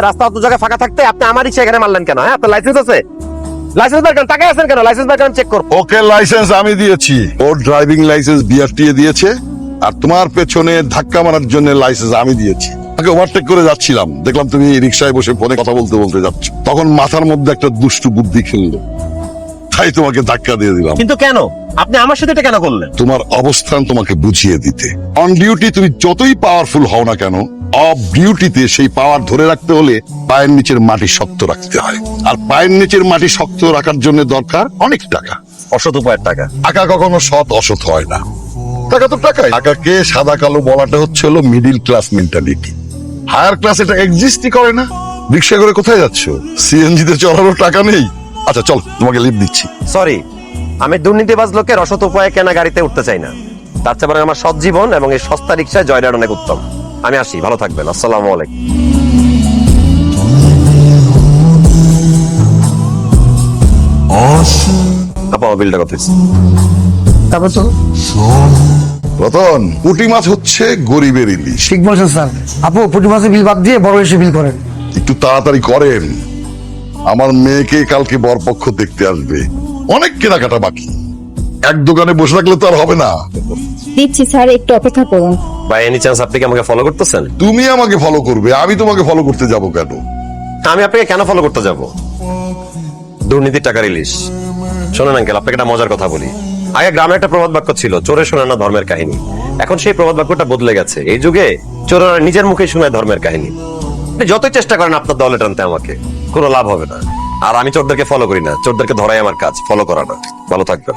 রাস্তা অত জায়গায় ফাঁকা থাকতে আপনি আমার রিক্সা এখানে মারলেন কেন? হ্যাঁ, আপনার লাইসেন্স আছে? লাইসেন্স বের করেন, টাকা আছেন কেন? লাইসেন্স বের করেন, চেক করব। ওকে লাইসেন্স আমি দিয়েছি, ওর ড্রাইভিং লাইসেন্স বিআরটিএ দিয়েছে, আর তোমার পেছনে ধাক্কা মারার জন্য লাইসেন্স আমি দিয়েছি। তাকে ওভারটেক করে যাচ্ছিলাম, দেখলাম তুমি রিক্সায় বসে ফোনে কথা বলতে বলতে যাচ্ছ, তখন মাথার মধ্যে একটা দুষ্টু বুদ্ধি খেললো, তাই তোমাকে ধাক্কা দিয়ে দিলাম। কিন্তু কেন আপনি আমার সাথে এটা কেন করলেন? তোমার অবস্থান তোমাকে বুঝিয়ে দিতে। অন ডিউটি তুমি যতই পাওয়ারফুল হও না কেন, অফ ডিউটিতে সেই পাওয়ার ধরে রাখতে হলে পায়ের নিচের মাটি শক্ত রাখতে হয়, আর পায়ের নিচের মাটি শক্ত রাখার জন্য দরকার অনেক টাকা। অসৎ উপায়ের টাকা। টাকা কখনো সৎ অসৎ হয় না, টাকা তো টাকাই। টাকাকে সাদা কালো বলাটা হচ্ছে হলো middle class mentality. Higher class এটা এক্সিস্টই করে না। রিক্সা করে কোথায় যাচ্ছ? সিএনজি তে চড়ারও টাকা নেই। আচ্ছা চল, তোমাকে লিফট দিচ্ছি। সরি, আমি দুর্নীতিবাজ লোকের অসৎ উপায়ে কেনা গাড়িতে উঠতে চাই না। তার চেয়ে বরং আমার সৎ জীবন এবং এই সস্তা রিক্সায় জয়রাট অনেক উত্তম। আমি আসি, ভালো থাকবেন। আসসালামু আলাইকুম। আপা, আমার বিলটা কত হয়েছে? তারপর তো রতন, পুঁটি মাছ হচ্ছে গরিবের ইলিশ। ঠিক বলছেন স্যার। আপু পুঁটি মাছের বিল বাদ দিয়ে বড় এসে বিল করেন। একটু তাড়াতাড়ি করেন, আমার মেয়েকে কালকে বরপক্ষ দেখতে আসবে, অনেক কেনাকাটা বাকি। এক দোকানে বসে রাখলে তো আর হবে না। দিচ্ছি স্যার, একটু অপেক্ষা করুন। বাই এনি চান্স আপনি কি আমাকে ফলো করতেছেন? তুমি আমাকে ফলো করবে, আমি তোমাকে ফলো করতে যাব কেন? আমি আপনাকে কেন ফলো করতে যাব? দুর্নীতির টাকার ইলিশ। শোনেন আঙ্কেল, আপনাকে একটা মজার কথা বলি। আগে গ্রামে একটা প্রবাদ বাক্য ছিল, চোরে শোনে না ধর্মের কাহিনী। এখন সেই প্রবাদ বাক্যটা বদলে গেছে। এই যুগে চোরেরা নিজের মুখে শোনায় ধর্মের কাহিনী। আপনি যতই চেষ্টা করেন আপনার দলে টানতে আমাকে, কোনো লাভ হবে না। আর আমি চোরদেরকে ফলো করি না, চোরদেরকে ধরাই আমার কাজ, ফলো করা না। ভালো থাকবেন।